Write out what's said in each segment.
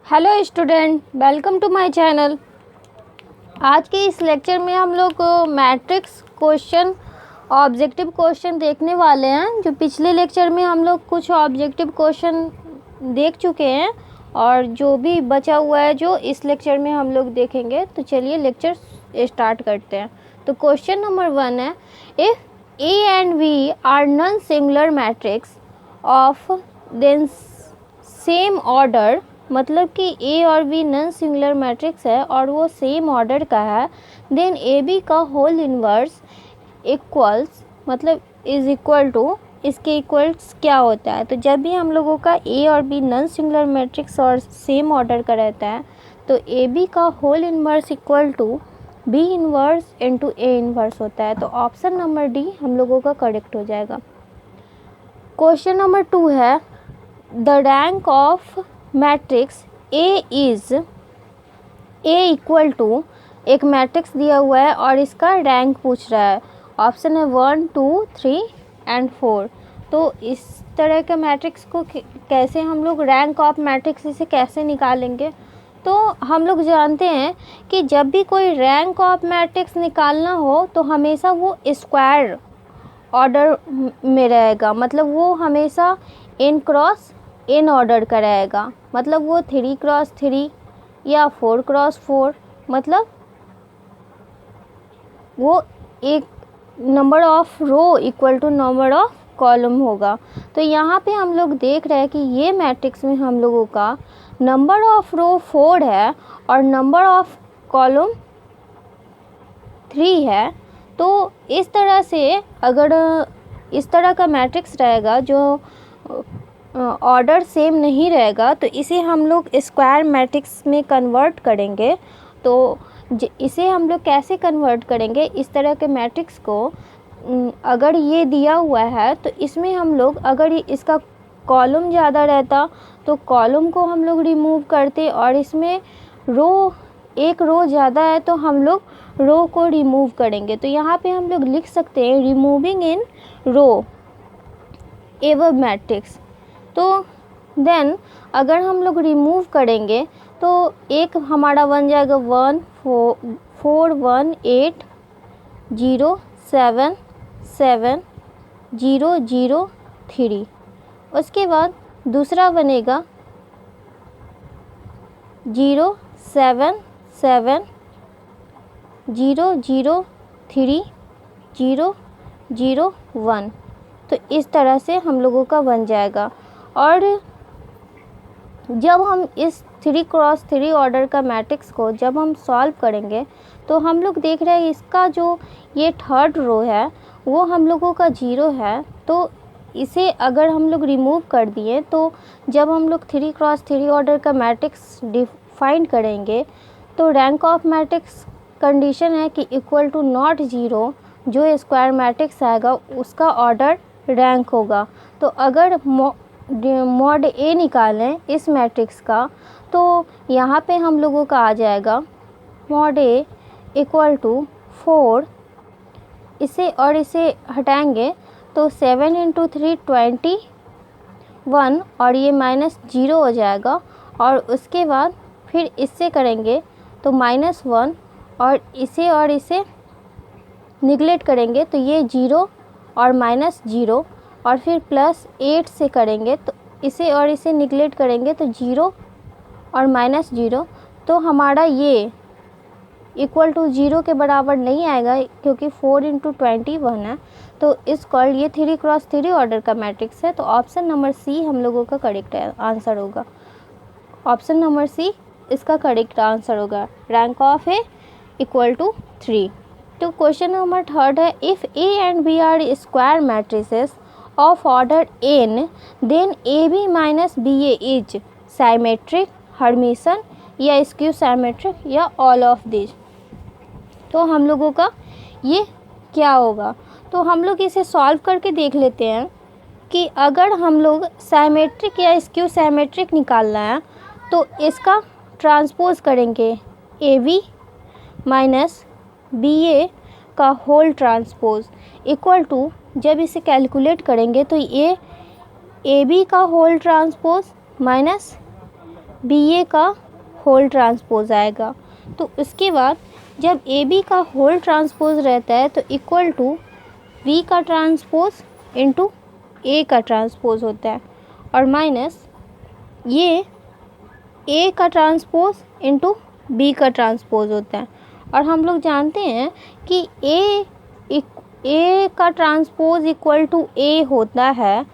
Hello student, welcome to my channel. आज के इस लेक्चर में हम लोग मैट्रिक्स क्वेश्चन ऑब्जेक्टिव क्वेश्चन देखने वाले हैं। जो पिछले लेक्चर में हम लोग कुछ ऑब्जेक्टिव क्वेश्चन देख चुके हैं और जो भी बचा हुआ है जो इस लेक्चर में हम लोग देखेंगे। तो चलिए लेक्चर स्टार्ट करते हैं। तो क्वेश्चन नंबर 1 है, if A and B are non singular matrix of then same order, मतलब कि ए और बी नॉन सिंगुलर मैट्रिक्स है और वो सेम ऑर्डर का है, देन ए बी का होल इन्वर्स इक्वल्स, मतलब इज इक्वल टू, इसके इक्वल्स क्या होता है। तो जब भी हम लोगों का ए और बी नॉन सिंगुलर मैट्रिक्स और सेम ऑर्डर का रहता है तो ए बी का whole inverse equal to B inverse into A inverse होता है। तो ऑप्शन नंबर डी हम लोगों का करेक्ट हो जाएगा। क्वेश्चन नंबर 2 है, the rank of matrix A is, A equal to, एक मैट्रिक्स दिया हुआ है और इसका रैंक पूछ रहा है। ऑप्शन है 1, 2, 3 एंड 4। तो इस तरह के मैट्रिक्स को कैसे हम लोग रैंक ऑफ मैट्रिक्स इसे कैसे निकालेंगे। तो हम लोग जानते हैं कि जब भी कोई रैंक ऑफ मैट्रिक्स निकालना हो तो हमेशा वो स्क्वायर ऑर्डर में रहेगा, मतलब वो हमेशा n क्रॉस n ऑर्डर का रहेगा, मतलब वो 3 क्रॉस 3 या 4 क्रॉस 4, मतलब वो एक number of row equal to number of column होगा। तो यहाँ पे हम लोग देख रहे हैं कि ये मैट्रिक्स में हम लोगों का नंबर ऑफ रो 4 है और नंबर ऑफ कॉलम 3 है। तो इस तरह से अगर इस तरह का मैट्रिक्स रहेगा जो ऑर्डर सेम नहीं रहेगा तो इसे हम लोग स्क्वायर मैट्रिक्स में कन्वर्ट करेंगे। तो इसे हम लोग कैसे कन्वर्ट करेंगे, इस तरह के मैट्रिक्स को अगर ये दिया हुआ है तो इसमें हम लोग, अगर इसका कॉलम ज़्यादा रहता तो कॉलम को हम लोग रिमूव करते और इसमें एक रो ज़्यादा है तो हम लोग रो को रिमूव करेंगे। तो यहाँ पे हम लोग लिख सकते हैं रिमूविंग इन रो एवं मैट्रिक्स। तो देन अगर हम लोग रिमूव करेंगे तो एक हमारा बन जाएगा 1 4 1 8 0 7 7 0 0 3। उसके बाद दूसरा बनेगा 0 7 7 0 0 3 0 0 1। तो इस तरह से हम लोगों का बन जाएगा। और जब हम इस 3 क्रॉस 3 ऑर्डर का मैट्रिक्स को जब हम सॉल्व करेंगे तो हम लोग देख रहे हैं इसका जो ये थर्ड रो है वो हम लोगों का 0 है। तो इसे अगर हम लोग रिमूव कर दिए तो जब हम लोग 3 क्रॉस 3 ऑर्डर का मैट्रिक्स डिफाइन करेंगे तो रैंक ऑफ मैट्रिक्स कंडीशन है कि इक्वल टू नॉट 0, जो स्क्वायर मैट्रिक्स आएगा उसका ऑर्डर रैंक होगा। तो अगर मॉड ए निकालें इस मैट्रिक्स का तो यहाँ पे हम लोगों का आ जाएगा मॉड ए इक्वल टू 4, इसे और इसे हटाएंगे तो 7 × 3 21 और ये -0 हो जाएगा। और उसके बाद फिर इससे करेंगे तो -1 और इसे निगलेक्ट करेंगे तो ये 0 और -0 और फिर +8 से करेंगे तो इसे निगलेक्ट करेंगे तो 0 और -0। तो हमारा ये इक्वल टू 0 के बराबर नहीं आएगा क्योंकि 4 × 21 है। तो इस कॉल्ड ये 3 क्रॉस 3 ऑर्डर का मैट्रिक्स है। तो ऑप्शन नंबर सी हम लोगों का करेक्ट आंसर होगा। ऑप्शन नंबर सी इसका करेक्ट आंसर होगा, rank of A equal to 3। तो क्वेश्चन नंबर 3 है, if A and B are square matrices of order n, then A B minus B A is symmetric, Hermitian या skew symmetric या all of this. तो हम लोगों का ये क्या होगा, तो हम लोग इसे सॉल्व करके देख लेते हैं कि अगर हम लोग साइमेट्रिक या स्क्यू साइमेट्रिक निकालना है तो इसका ट्रांसपोज करेंगे ए बी माइनस बी ए का होल ट्रांसपोज इक्वल टू, जब इसे कैलकुलेट करेंगे तो ये ए बी का होल ट्रांसपोज माइनस बी ए का होल ट्रांसपोज आएगा। तो उसके बाद जब ए बी का होल ट्रांसपोज रहता है तो इक्वल टू बी का ट्रांसपोज इंटू ए का ट्रांसपोज होता है, और माइनस ये ए का ट्रांसपोज इंटू बी का ट्रांसपोज होता है। और हम लोग जानते हैं कि ए का ट्रांसपोज इक्वल टू ए होता है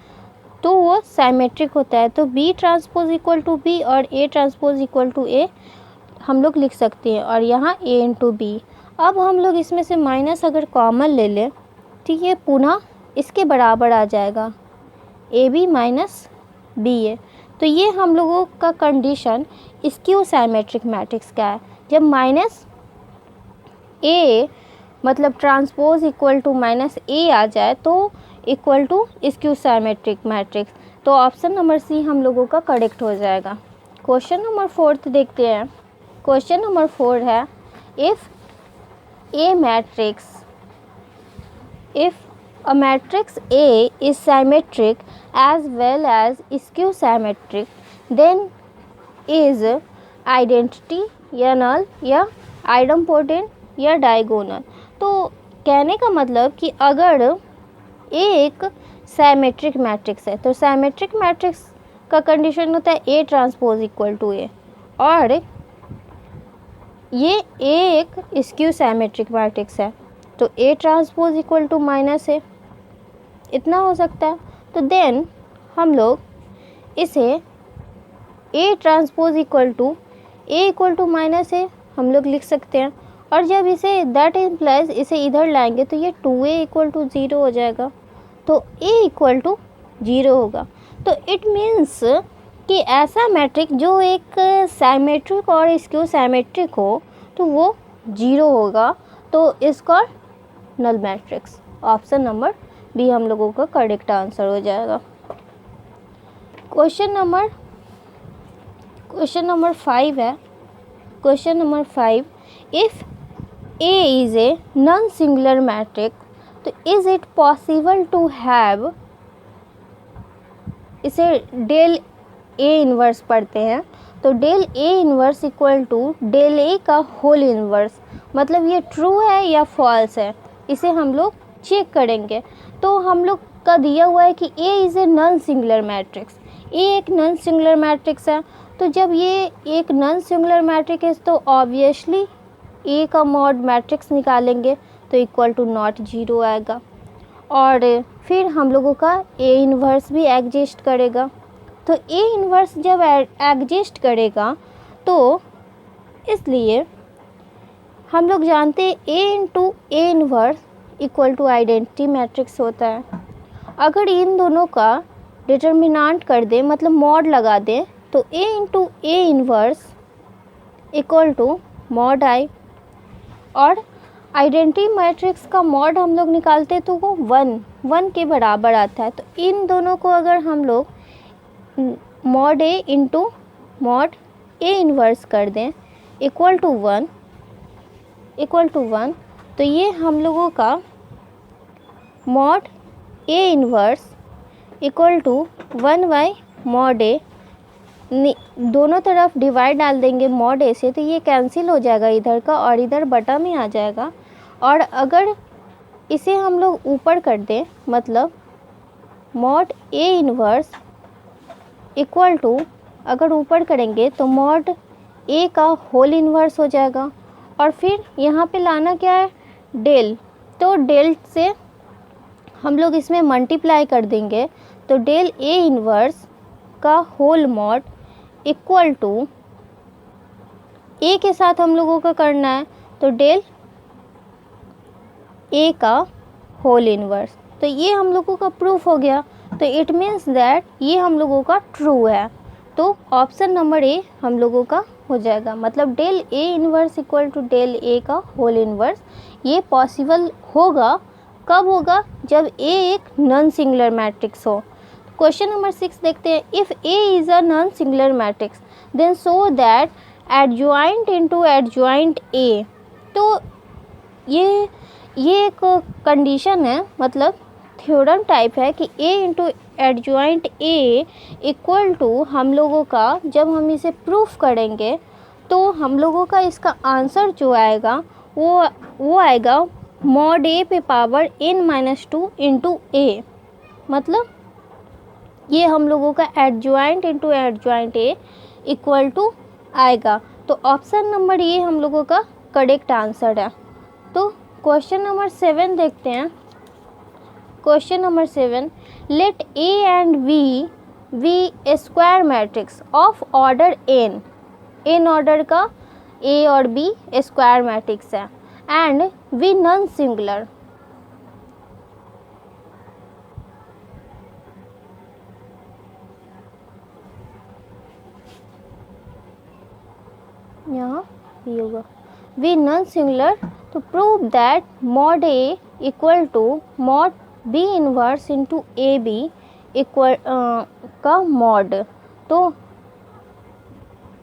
तो वो साइमेट्रिक होता है। तो B transpose equal to B और A transpose equal to A हम लोग लिख सकते हैं, और यहाँ ए इंटू बी। अब हम लोग इसमें से माइनस अगर कॉमन ले लें तो ये पुनः इसके बराबर आ जाएगा, ए बी माइनस बी ए। तो ये हम लोगों का कंडीशन स्क्यू साइमेट्रिक मैट्रिक्स का है। जब माइनस ए मतलब transpose equal to minus A आ जाए तो equal to skew symmetric matrix. तो ऑप्शन नंबर सी हम लोगों का करेक्ट हो जाएगा। क्वेश्चन नंबर 4 देखते हैं। क्वेश्चन नंबर 4 है, if a matrix A is symmetric as well as skew symmetric, then is identity या null या idempotent या diagonal। तो कहने का मतलब कि अगर एक साइमेट्रिक मैट्रिक्स है तो साइमेट्रिक मैट्रिक्स का कंडीशन होता है A transpose equal to A, और ये एक स्क्यू साइमेट्रिक मैट्रिक्स है तो A transpose equal to minus A, इतना हो सकता है। तो देन हम लोग इसे A transpose equal to minus A हम लोग लिख सकते हैं, और जब इसे दैट इम्प्लाइज इसे इधर लाएंगे तो ये 2a इक्वल टू 0 हो जाएगा, तो a इक्वल टू 0 होगा। तो इट मीन्स कि ऐसा मैट्रिक जो एक साइमेट्रिक और स्क्यू साइमेट्रिक हो तो वो 0 होगा, तो इसका null matrix. Option number B हम लोगों का करेक्ट आंसर हो जाएगा। क्वेश्चन नंबर 5 है। Question number 5, if A is a non-singular matrix तो is it possible to have, इसे डेल A इन्वर्स पढ़ते हैं, तो del A inverse equal to del A का होल इन्वर्स, मतलब ये ट्रू है या फॉल्स है, इसे हम लोग चेक करेंगे। तो हम लोग का दिया हुआ है कि A is a non singular matrix, A एक नॉन सिंगुलर मैट्रिक्स है। तो जब ये एक नॉन सिंगुलर मैट्रिक्स है तो ऑब्वियसली ए का मॉड मैट्रिक्स निकालेंगे तो इक्वल टू नॉट 0 आएगा, और फिर हम लोगों का ए इन्वर्स भी एग्जिस्ट करेगा। तो ए इन्वर्स जब एग्जिस्ट करेगा तो इसलिए हम लोग जानते हैं A into A inverse equal to identity matrix होता है। अगर इन दोनों का डिटर्मिनेंट कर दें मतलब मॉड लगा दें तो A into A inverse equal to mod I, और आइडेंटिटी मैट्रिक्स का मॉड हम लोग निकालते तो वो 1 के बराबर आता है। तो इन दोनों को अगर हम लोग mod A into mod A inverse कर दें इक्वल टू 1, तो ये हम लोगों का mod A inverse equal to 1 by mod A, दोनों तरफ डिवाइड डाल देंगे मॉड ए से तो ये कैंसिल हो जाएगा इधर का और इधर बटा में आ जाएगा। और अगर इसे हम लोग ऊपर कर दें मतलब mod A inverse equal to, अगर ऊपर करेंगे तो मॉड ए का होल इन्वर्स हो जाएगा, और फिर यहाँ पे लाना क्या है डेल, तो डेल से हम लोग इसमें मल्टीप्लाई कर देंगे तो डेल ए इन्वर्स का होल मॉड इक्वल टू ए के साथ हम लोगों का करना है तो डेल ए का होल इन्वर्स। तो ये हम लोगों का प्रूफ हो गया, तो इट मीन्स दैट ये हम लोगों का ट्रू है। तो ऑप्शन नंबर ए हम लोगों का हो जाएगा, मतलब del A inverse equal to del A का होल इन्वर्स। ये पॉसिबल होगा, कब होगा जब ए एक नॉन सिंगुलर मैट्रिक्स हो। क्वेश्चन नंबर 6 देखते हैं, if A is a non singular matrix then show that adjoint into adjoint A. तो ये एक कंडीशन है, मतलब थ्योरम टाइप है कि a into adjoint a equal to, हम लोगों का जब हम इसे प्रूफ करेंगे तो हम लोगों का इसका आंसर जो आएगा वो आएगा मॉड a पे पावर n-2 इंटू a। मतलब ये हम लोगों का adjoint into adjoint a equal to आएगा। तो ऑप्शन नंबर ये हम लोगों का करेक्ट आंसर है। तो क्वेश्चन नंबर 7 देखते हैं। Question number 7, let a and b be square matrix of order n order का a और b स्क्वायर मैट्रिक्स है एंड v नॉन सिंगुलर। यहाँ ये होगा v नॉन सिंगुलर। तो prove that mod a equal to mod b inverse into A B equal का mod.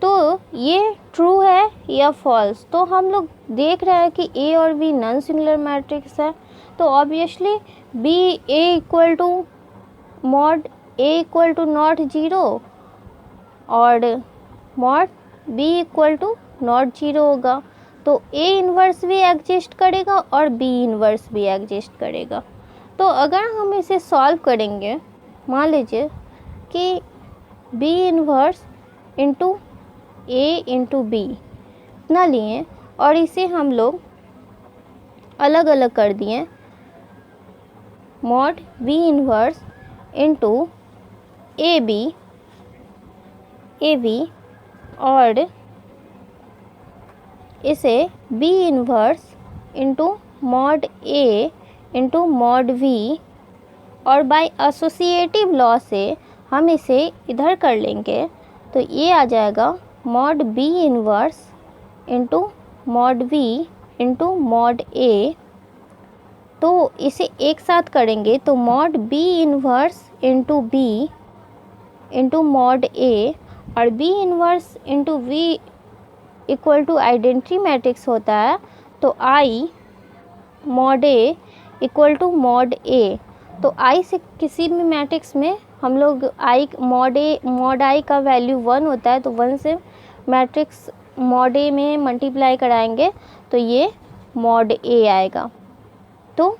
तो ये ट्रू है या फॉल्स। तो हम लोग देख रहे हैं कि a और b नॉन सिंगुलर मैट्रिक्स है, तो obviously b a equal to mod a equal to not 0 और mod b equal to not 0 होगा। तो a इन्वर्स भी एग्जिस्ट करेगा और b इन्वर्स भी एग्जिस्ट करेगा। तो अगर हम इसे सॉल्व करेंगे, मान लीजिए कि b inverse into a into b इतना लिए और इसे हम लोग अलग अलग कर दिए, mod b inverse into A B और इसे b inverse into mod a into mod v और बाय एसोसिएटिव लॉ से हम इसे इधर कर लेंगे। तो ये आ जाएगा mod b inverse into mod v into mod a। तो इसे एक साथ करेंगे तो mod b inverse into b into mod a और b inverse into v equal to identity matrix होता है। तो I mod a equal to mod a। तो I से किसी भी मैट्रिक्स में हम लोग I मॉड I का वैल्यू 1 होता है, तो 1 से मैट्रिक्स मॉड a में मल्टीप्लाई कराएंगे तो ये मॉड a आएगा। तो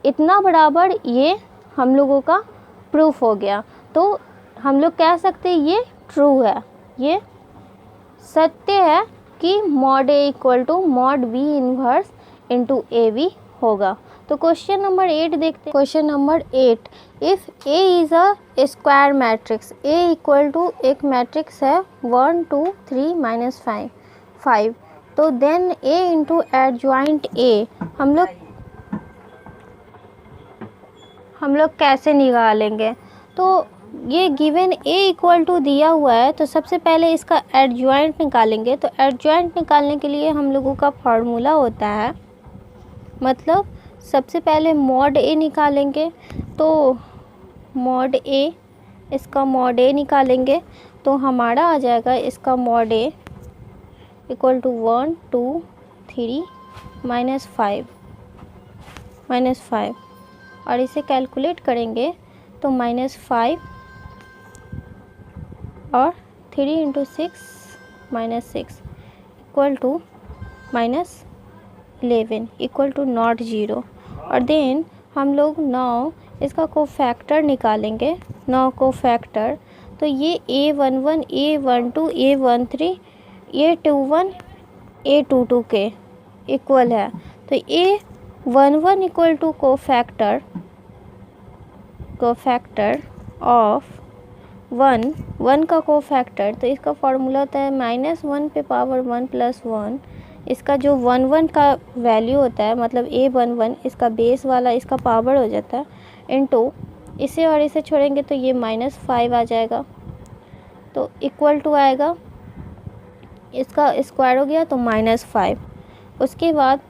इतना बराबर ये हम लोगों का प्रूफ हो गया। तो हम लोग कह सकते हैं ये ट्रू है, ये सत्य है कि mod a equal to mod b inverse into A B होगा। तो क्वेश्चन नंबर 8 देखते हैं। Question number 8, if a is a square matrix, a equal to एक मैट्रिक्स है 1 2 3 -5 5, तो then a into adjoint a हम लोग कैसे निकालेंगे। तो ये गिवन a इक्वल टू दिया हुआ है, तो सबसे पहले इसका एडजॉइंट निकालेंगे। तो एडजॉइंट निकालने के लिए हम लोगों का फार्मूला होता है, मतलब सबसे पहले मॉड a निकालेंगे। तो मॉड a, इसका मॉड a निकालेंगे तो हमारा आ जाएगा इसका मॉड a इक्वल टू 1 2 3 -5 और इसे कैलकुलेट करेंगे तो -5 और 3 into 6 -6 equal to -11 equal to not 0। और देन हम लोग 9 इसका कोफैक्टर निकालेंगे, 9 कोफैक्टर। तो ये a11 a12 a13 a21 a22 के इक्वल है। तो a11 equal to cofactor of 1 का कोफैक्टर, तो इसका फॉर्मूला होता है -1 पे पावर 1 + 1। इसका जो 1 का वैल्यू होता है, मतलब a11 इसका बेस वाला इसका पावर हो जाता है, इनटू इसे और इसे छोड़ेंगे तो ये -5 आ जाएगा। तो इक्वल टू आएगा, इसका स्क्वायर हो गया तो -5। उसके बाद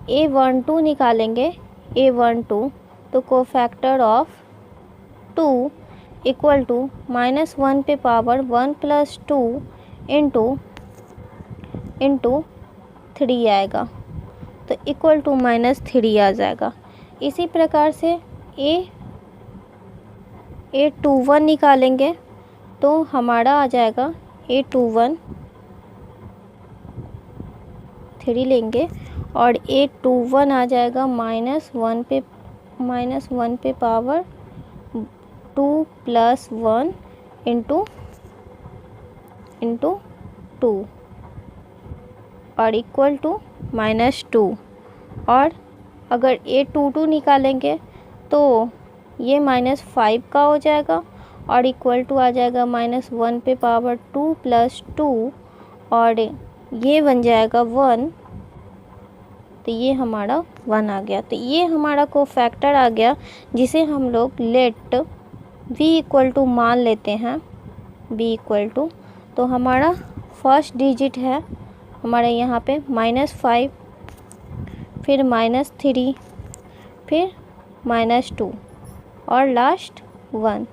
a12 निकालेंगे, a12 तो कोफैक्टर ऑफ 2 इक्वल टू -1 पे पावर 1 + 2 इंटू 3 आएगा, तो इक्वल टू -3 आ जाएगा। इसी प्रकार से A21 निकालेंगे तो हमारा आ जाएगा A21 3 लेंगे और A21 आ जाएगा -1 पे पावर 2 + 1 इंटू 2 और इक्वल टू -2। और अगर A22 निकालेंगे तो ये -5 का हो जाएगा और इक्वल टू आ जाएगा -1 पे पावर 2 + 2 और ये बन जाएगा 1। तो ये हमारा 1 आ गया। तो ये हमारा कोफैक्टर आ गया जिसे हम लोग लेट v = मान लेते हैं v = तो हमारा फर्स्ट डिजिट है हमारे यहाँ पे -5, फिर -3, फिर -2 और लास्ट 1।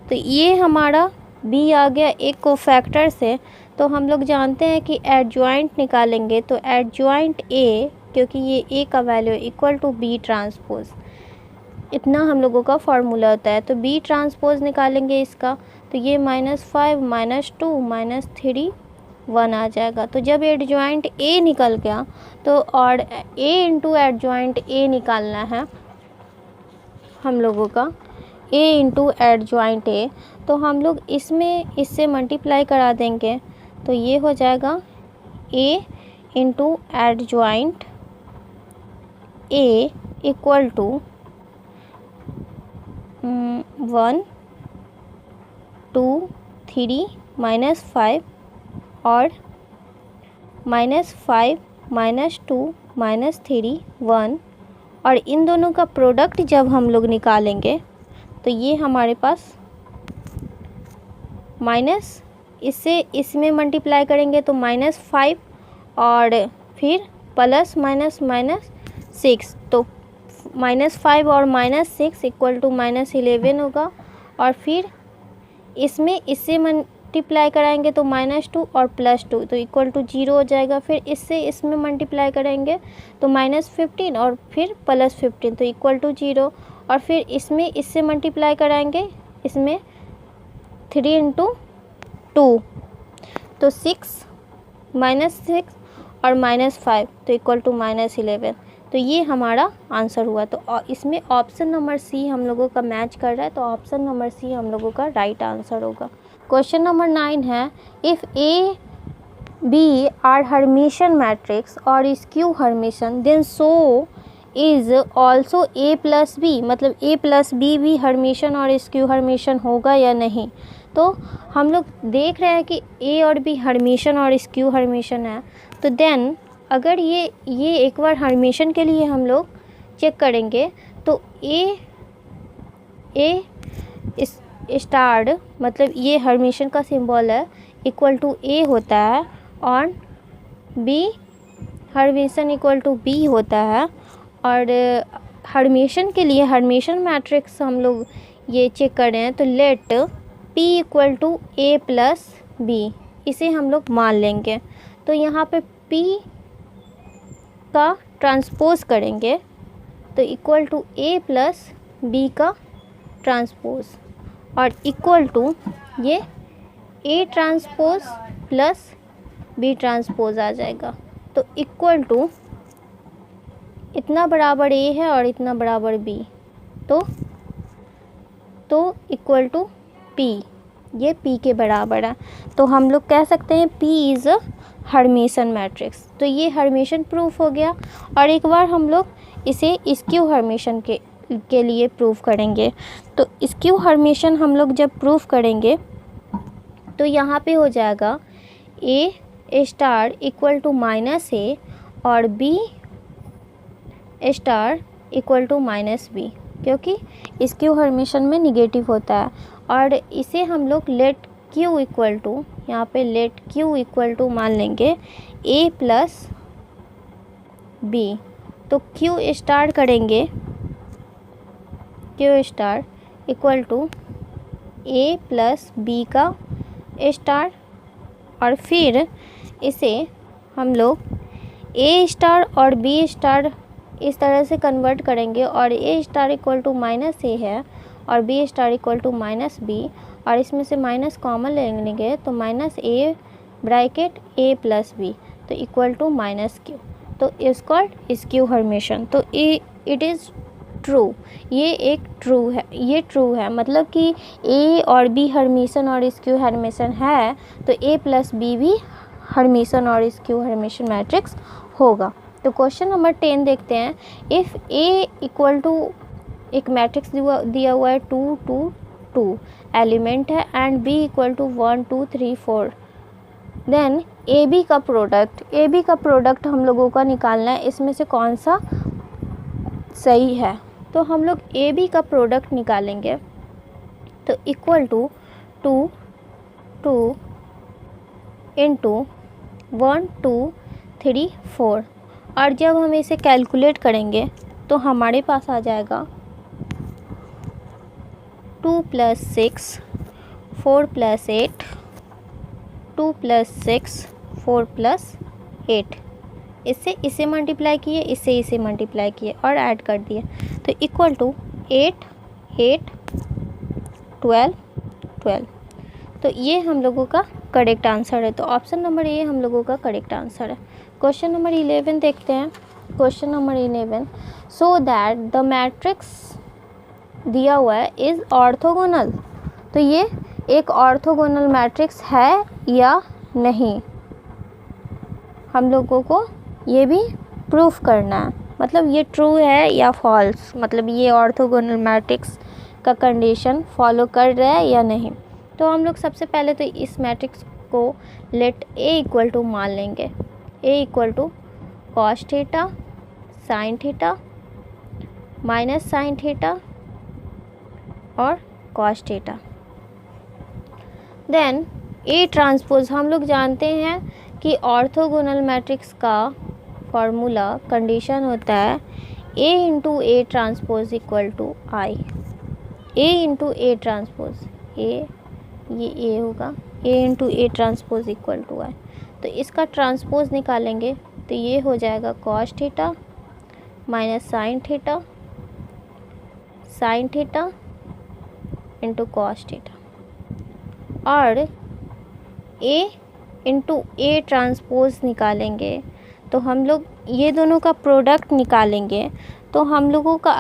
तो ये हमारा b आ गया एक कोफैक्टर से। तो हम लोग जानते हैं कि एडजॉइंट निकालेंगे तो एडजॉइंट a, क्योंकि ये a का value equal to b transpose, इतना हम लोगों का फार्मूला होता है। तो b ट्रांसपोज निकालेंगे इसका तो ये -5 -2 -3 1 आ जाएगा। तो जब एडजॉइंट a निकल गया तो और a इंटू एडजॉइंट a निकालना है हम लोगों का, a इंटू एडजॉइंट a। तो हम लोग इससे मल्टीप्लाई करा देंगे तो ये हो जाएगा a into adjoint a equal to 1 2 3 -5 और -5 -2 -3 1। और इन दोनों का प्रोडक्ट जब हम लोग निकालेंगे तो ये हमारे पास इसमें मल्टीप्लाई करेंगे तो -5 और फिर प्लस -6। तो -5 और -6 इक्वल टू -11 होगा। और फिर इससे मल्टीप्लाई कराएंगे तो -2 और +2 तो इक्वल टू 0 हो जाएगा। फिर इसमें मल्टीप्लाई करेंगे तो -15 और फिर +15 तो इक्वल टू 0। और फिर इससे मल्टीप्लाई कराएंगे इसमें 3 × 2 तो 6 -6 और -5 तो इक्वल टू -11। तो ये हमारा आंसर हुआ। तो इसमें ऑप्शन नंबर सी हम लोगों का मैच कर रहा है, तो ऑप्शन नंबर सी हम लोगों का राइट आंसर होगा। क्वेश्चन नंबर 9 है, if A B are hermitian matrix और skew hermitian then so is also a + b, मतलब a + b भी हर्मिशन और स्क्यू हर्मिशन होगा या नहीं। तो हम लोग देख रहे हैं कि a और b हर्मिशन और स्क्यू हर्मिशन है। तो देन अगर ये एक बार हर्मिशन के लिए हम लोग चेक करेंगे तो a स्टार मतलब ये हर्मिशन का सिंबल है इक्वल टू a होता है और b Hermitian equal to b होता है। और हर्मिशन के लिए हर्मिशन मैट्रिक्स हम लोग ये चेक कर रहे हैं तो लेट p = a + b, इसे हम लोग मान लेंगे। तो यहाँ पे p का ट्रांसपोज करेंगे तो इक्वल टू a + b का ट्रांसपोज और इक्वल टू ये a transpose plus b transpose आ जाएगा। तो इक्वल टू इतना बराबर a है और इतना बराबर b, तो इक्वल टू p, ये p के बराबर है। तो हम लोग कह सकते हैं p is a Hermitian matrix. तो ये हर्मिशन प्रूफ हो गया। और एक बार हम लोग इसे स्क्यू हर्मिशन के लिए प्रूफ करेंगे। तो स्क्यू हर्मिशन हम लोग जब प्रूफ करेंगे तो यहाँ पे हो जाएगा a star equal to -a और b star equal to -b, क्योंकि स्क्यू हर्मिशन में निगेटिव होता है। और इसे हम लोग लेट q इक्वल टू, यहाँ पे लेट q इक्वल टू मान लेंगे a + b। तो q स्टार करेंगे, q star equal to a + b का स्टार और फिर इसे हम लोग a स्टार और b स्टार इस तरह से कन्वर्ट करेंगे और A star equal to minus A है और B star equal to minus B, और इसमें से माइनस कॉमन लेंगे तो minus A bracket A plus B तो इक्वल टू माइनस क्यू, तो इज कॉल्ड स्क्यू हर्मिशन। तो इट इज़ ट्रू, ये एक ट्रू है, ये ट्रू है, मतलब कि ए और बी हर्मिशन और स्क्यू हर्मिशन है तो ए प्लस बी भी हर्मिशन और स्क्यू हर्मिशन मैट्रिक्स होगा। तो क्वेश्चन नंबर 10 देखते हैं। इफ़ ए इक्वल टू एक मैट्रिक्स दिया हुआ है 2 2 2 एलिमेंट है and B equal to 1 2 3 4, then A B का प्रोडक्ट हम लोगों का निकालना है, इसमें से कौन सा सही है। तो हम लोग ए बी का प्रोडक्ट निकालेंगे तो इक्वल टू 2 2 इंटू 1 2 3 4, और जब हम इसे कैलकुलेट करेंगे तो हमारे पास आ जाएगा 2 + 6 4 + 8 2 + 6 4 + 8, इसे मल्टीप्लाई किए, इसे मल्टीप्लाई किए और ऐड कर दिए तो इक्वल टू 8 8 12 12। तो ये हम लोगों का करेक्ट आंसर है। तो ऑप्शन नंबर ए हम लोगों का करेक्ट आंसर है। क्वेश्चन नंबर 11 देखते हैं। Question number 11, so that the matrix दिया हुआ है इज़ ऑर्थोगोनल। तो ये एक ऑर्थोगोनल मैट्रिक्स है या नहीं, हम लोगों को ये भी प्रूफ करना है, मतलब ये ट्रू है या फॉल्स, मतलब ये ऑर्थोगोनल मैट्रिक्स का कंडीशन फॉलो कर रहा है या नहीं। तो हम लोग सबसे पहले तो इस मैट्रिक्स को लेट ए इक्वल टू मान लेंगे, A equal to cos theta sine theta minus sine theta और cos theta. Then A transpose, हम लोग जानते हैं कि ऑर्थोगोनल मैट्रिक्स का फॉर्मूला कंडीशन होता है A into A transpose equal to I, A into A transpose, ये ए होगा, A into A transpose equal to I. तो इसका ट्रांसपोज निकालेंगे तो ये हो जाएगा cos theta minus sine theta into cos theta, और ए इंटू ए ट्रांसपोज निकालेंगे तो हम लोग ये दोनों का प्रोडक्ट निकालेंगे तो हम लोगों का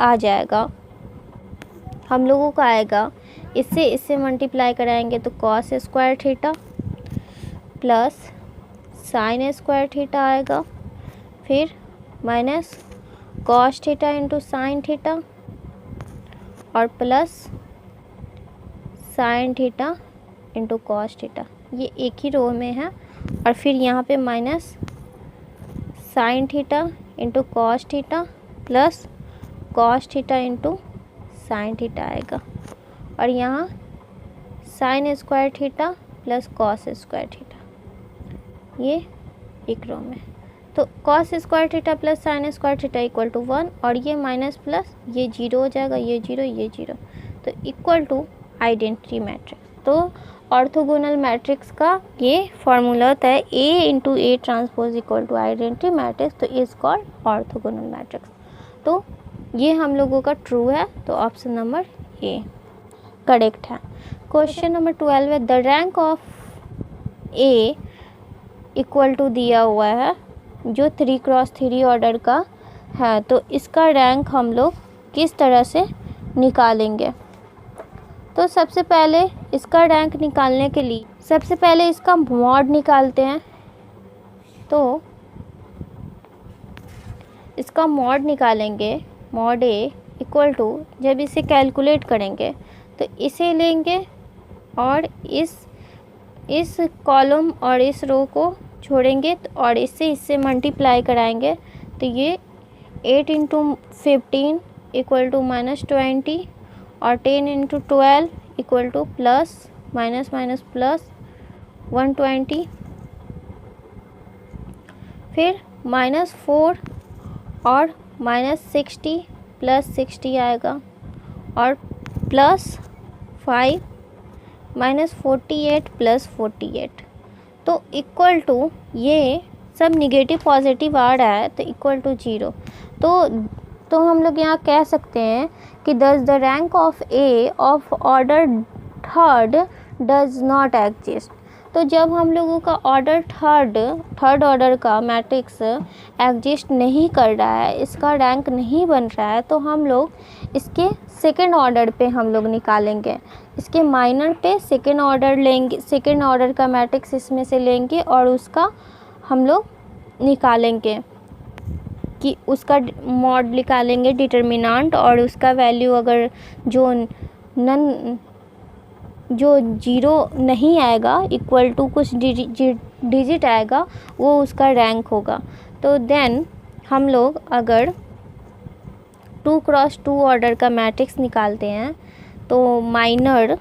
आएगा इससे मल्टीप्लाई कराएंगे तो cos square theta plus sine square theta आएगा, फिर minus cos theta into sine theta और plus sine theta into cos theta, ये एक ही रो में है, और फिर यहाँ पे minus sine theta into cos theta plus cos theta into sine theta आएगा, और यहाँ sine square theta plus cos square theta, ये एक रो में। तो cos square theta plus sine square theta equal to 1, और ये माइनस प्लस ये 0 हो जाएगा, ये 0 तो इक्वल टू आइडेंटिटी मैट्रिक्स। तो ऑर्थोगोनल मैट्रिक्स का ये फॉर्मूला होता है A into A transpose equal to identity matrix, तो इज कॉल्ड ऑर्थोगोनल मैट्रिक्स। तो ये हम लोगों का ट्रू है, तो ऑप्शन नंबर ए करेक्ट है। क्वेश्चन नंबर 12 है, the rank of A equal to दिया हुआ है जो 3x3 ऑर्डर का है, तो इसका रैंक हम लोग किस तरह से निकालेंगे। तो सबसे पहले इसका रैंक निकालने के लिए सबसे पहले इसका मॉड निकालते हैं। तो इसका मॉड निकालेंगे, मॉड ए इक्वल टू, जब इसे कैलकुलेट करेंगे तो इसे लेंगे और इस कॉलम और इस रो को छोड़ेंगे और इससे मल्टीप्लाई कराएंगे तो ये 8 इंटू 15 इक्वल टू -20 और 10 into 12 equal two plus minus minus plus 120, फिर -4 और -60 प्लस 60 आएगा और प्लस 5 -48 प्लस 48, तो इक्वल टू, ये सब निगेटिव पॉजिटिव आ रहा है तो इक्वल टू 0। तो हम लोग यहाँ कह सकते हैं कि दस the rank of A of order third does not exist. तो जब हम लोगों का ऑर्डर थर्ड ऑर्डर का मैट्रिक्स एग्जिस्ट नहीं कर रहा है, इसका रैंक नहीं बन रहा है, तो हम लोग इसके सेकेंड ऑर्डर पे हम लोग निकालेंगे, इसके माइनर पे सेकेंड ऑर्डर लेंगे, सेकेंड ऑर्डर का मैट्रिक्स इसमें से लेंगे और उसका हम लोग निकालेंगे कि उसका मॉड निकालेंगे डिटर्मिनेंट, और उसका वैल्यू अगर जो जीरो नहीं आएगा, इक्वल टू कुछ डिजिट आएगा, वो उसका रैंक होगा। तो देन हम लोग अगर 2x2 ऑर्डर का मैट्रिक्स निकालते हैं तो माइनर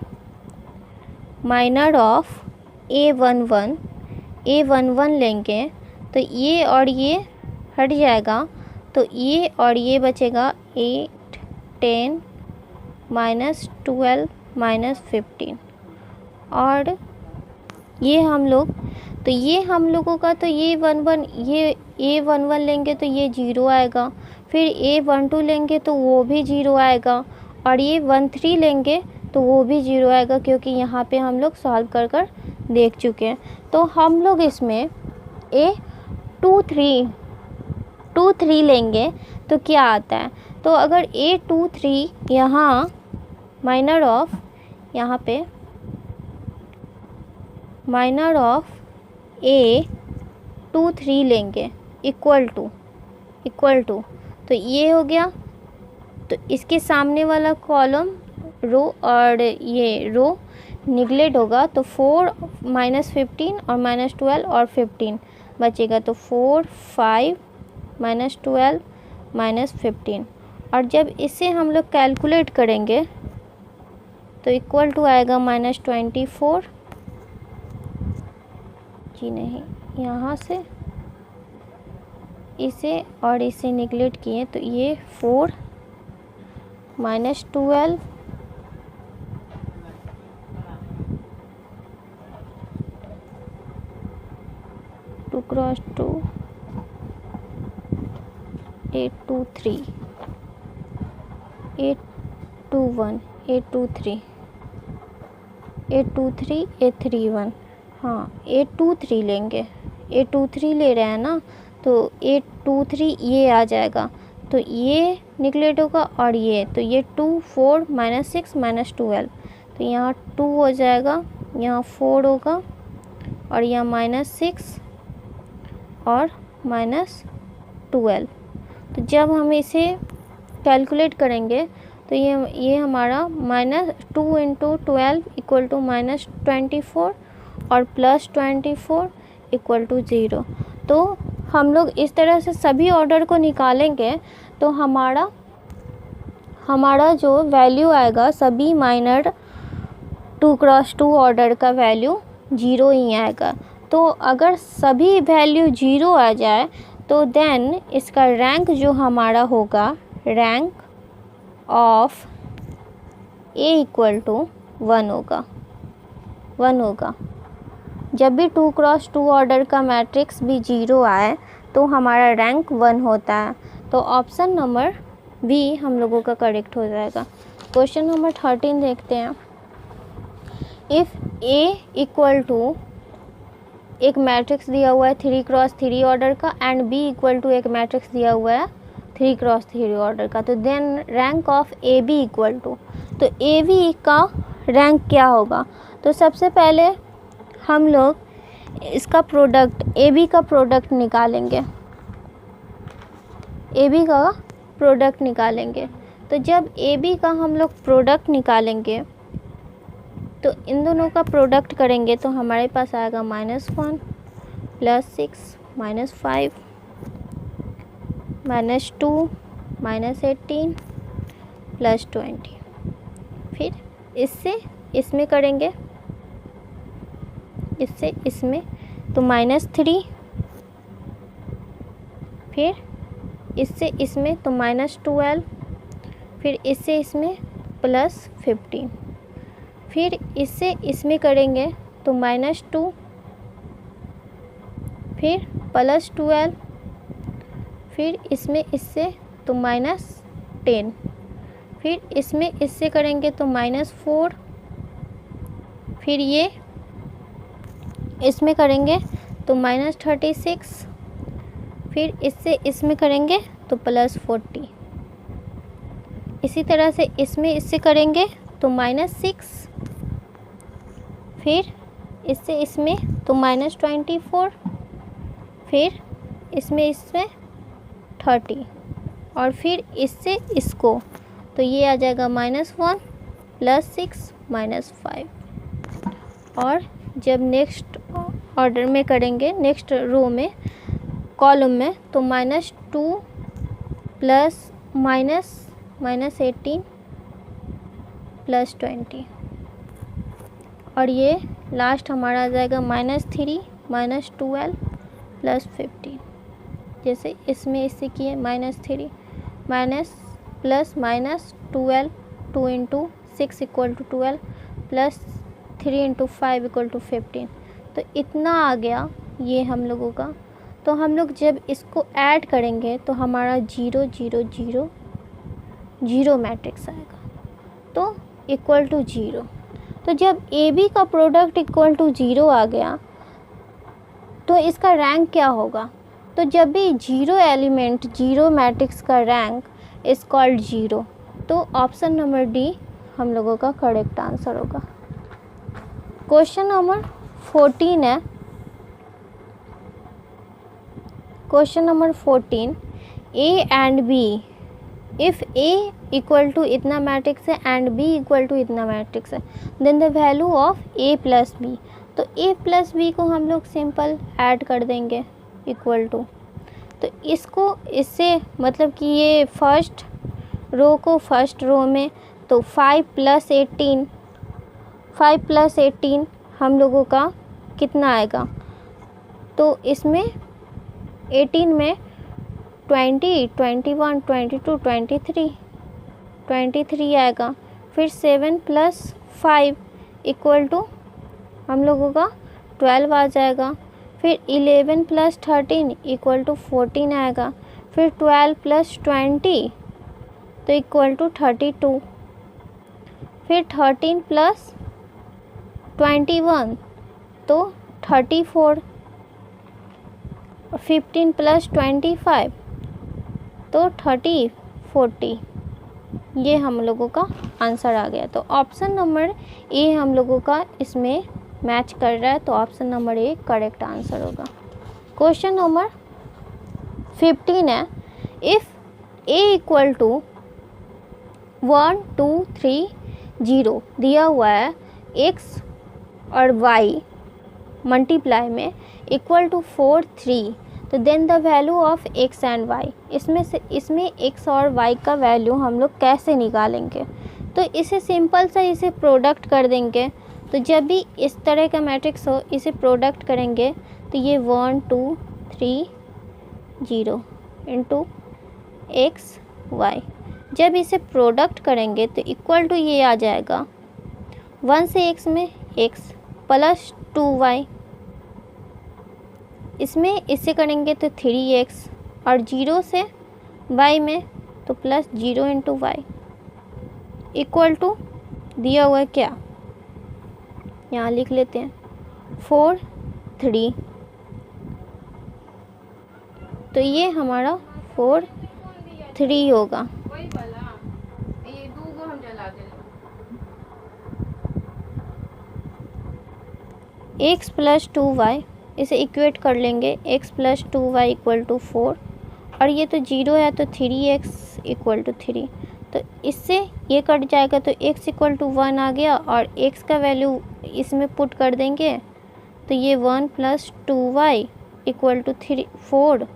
ऑफ A11 लेंगे, तो ये और ये हट जाएगा, तो ये और ये बचेगा 8 10 -12 -15। और ये हम लोगों का तो ये A11 लेंगे तो ये 0 आएगा, फिर A12 लेंगे तो वो भी 0 आएगा, और ये 13 लेंगे तो वो भी 0 आएगा, क्योंकि यहाँ पे हम लोग सॉल्व कर देख चुके हैं। तो हम लोग इसमें A23 लेंगे तो क्या आता है, तो अगर A23 यहाँ माइनर ऑफ A23 लेंगे इक्वल टू तो ये हो गया, तो इसके सामने वाला कॉलम रो और ये रो निगलेक्ट होगा, तो 4 -15 और -12 और 15 बचेगा, तो 4 5 -12 -15। और जब इसे हम लोग कैलकुलेट करेंगे तो इक्वल टू आएगा -24, जी नहीं, यहाँ से इसे और इसे निगलेक्ट किए तो ये 4 -12 2x2 823 821 823 823 831, हाँ 823 लेंगे, 823 ले रहे हैं ना, तो 823 ये आ जाएगा, तो ये निगलेक्ट होगा, और ये तो ये 2 4 -6 -12, तो यहाँ 2 हो जाएगा, यहाँ 4 होगा, और यहाँ -6 और -12। तो जब हम इसे कैलकुलेट करेंगे तो ये हमारा -2 × 12 इक्वल टू -24 और +24 इक्वल टू 0। तो हम लोग इस तरह से सभी ऑर्डर को निकालेंगे तो हमारा जो वैल्यू आएगा सभी माइनर 2x2 ऑर्डर का वैल्यू 0 ही आएगा। तो अगर सभी वैल्यू 0 आ जाए तो देन इसका रैंक जो हमारा होगा, rank of A equal to 1 होगा। जब भी 2x2 ऑर्डर का मैट्रिक्स भी 0 आए तो हमारा रैंक 1 होता है। तो ऑप्शन नंबर बी हम लोगों का करेक्ट हो जाएगा। क्वेश्चन नंबर 13 देखते हैं। इफ़ A इक्वल टू एक मैट्रिक्स दिया हुआ है 3x3 ऑर्डर का एंड B इक्वल टू एक मैट्रिक्स दिया हुआ है 3x3 ऑर्डर का, तो then rank of AB equal to, तो AB का रैंक क्या होगा। तो सबसे पहले हम लोग इसका प्रोडक्ट AB का प्रोडक्ट निकालेंगे। तो जब AB का हम लोग प्रोडक्ट निकालेंगे तो इन दोनों का प्रोडक्ट करेंगे तो हमारे पास आएगा -1 + 6 -5 -2 -18 +20। फिर इससे इसमें करेंगे, इससे इसमें तो -3, फिर इससे इसमें तो -12, फिर इससे इसमें +15, फिर इससे इसमें करेंगे तो -2, फिर +12, फिर इसमें इससे तो -10, फिर इसमें इससे करेंगे तो -4, फिर ये इसमें करेंगे तो -36, फिर इससे इसमें करेंगे तो +40, इसी तरह से इसमें इससे करेंगे तो -6, फिर इससे इसमें तो -24, फिर इसमें 30, और फिर इससे इसको तो ये आ जाएगा -1 +6 -5। और जब नेक्स्ट ऑर्डर में करेंगे, नेक्स्ट रो में, कॉलम में, तो -2 प्लस -18 +20, और ये लास्ट हमारा आ जाएगा -3 -12 +15। जैसे इसमें इससे किए -3 माइनस प्लस -12, 2 × 6 = 12 प्लस 3 × 5 = 15। तो इतना आ गया ये हम लोगों का। तो हम लोग जब इसको ऐड करेंगे तो हमारा 0 0 0 0 मैट्रिक्स आएगा, तो = 0। तो जब AB का प्रोडक्ट = 0 आ गया तो इसका रैंक क्या होगा? तो जब भी 0 एलिमेंट 0 मैट्रिक्स का रैंक इज कॉल्ड 0, तो ऑप्शन नंबर डी हम लोगों का करेक्ट आंसर होगा। क्वेश्चन नंबर 14 है। Question number 14, A and B, if A = इतना मैट्रिक्स है एंड B = इतना मैट्रिक्स है, then the value of A + B। तो A + B को हम लोग सिंपल ऐड कर देंगे इक्वल टू, तो इसको इससे मतलब कि ये फर्स्ट रो को फर्स्ट रो में, तो 5 + 18 हम लोगों का कितना आएगा? तो इसमें 18 में 20, 21, 22, 23 आएगा। फिर 7 + 5 = हम लोगों का 12 आ जाएगा। फिर 11 + 13 = 14 आएगा। फिर 12 + 20 तो = 32। फिर 13 + 21 तो 34। 15 + 25 तो 40। ये हम लोगों का आंसर आ गया। तो ऑप्शन नंबर ए हम लोगों का इसमें मैच कर रहा है, तो option number A correct answer होगा। क्वेश्चन नंबर 15 है, इफ़ A = 1 2 3 0 दिया हुआ है, x और y मल्टीप्लाई में = 4 3, तो then the value of x and y। इसमें x और y का वैल्यू हम लोग कैसे निकालेंगे? तो इसे सिंपल सा इसे प्रोडक्ट कर देंगे। तो जब भी इस तरह का मैट्रिक्स हो, इसे प्रोडक्ट करेंगे तो ये 1 2 3 0 × x y। जब इसे प्रोडक्ट करेंगे तो इक्वल टू ये आ जाएगा 1 से x में x प्लस 2y, इसमें इससे करेंगे तो 3x, और 0 से y में तो प्लस 0 × y इक्वल टू दिया हुआ है क्या, यहाँ लिख लेते हैं 4 3। तो ये हमारा 4 3 होगा। x + 2y इसे इक्वेट कर लेंगे, x + 2y = 4, और ये तो 0 है तो 3x = 3। तो इससे ये कट जाएगा तो x = 1 आ गया, और x का वैल्यू इसमें पुट कर देंगे तो ये 1 + 2y = 4,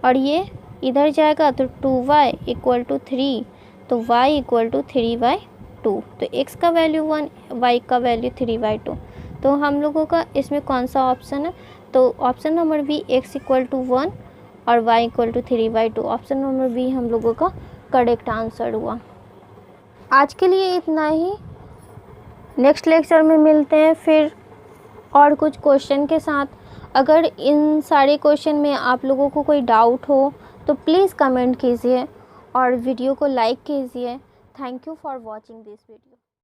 और ये इधर जाएगा तो 2y = 3, तो y = 3/2। तो x का वैल्यू 1, y का वैल्यू 3/2। तो हम लोगों का इसमें कौन सा ऑप्शन है? तो ऑप्शन नंबर बी x = 1 और y = 3/2। ऑप्शन नंबर बी हम लोगों का करेक्ट आंसर हुआ। आज के लिए इतना ही, नेक्स्ट लेक्चर में मिलते हैं फिर और कुछ क्वेश्चन के साथ। अगर इन सारे क्वेश्चन में आप लोगों को कोई डाउट हो तो प्लीज़ कमेंट कीजिए और वीडियो को लाइक कीजिए। Thank you for watching this video.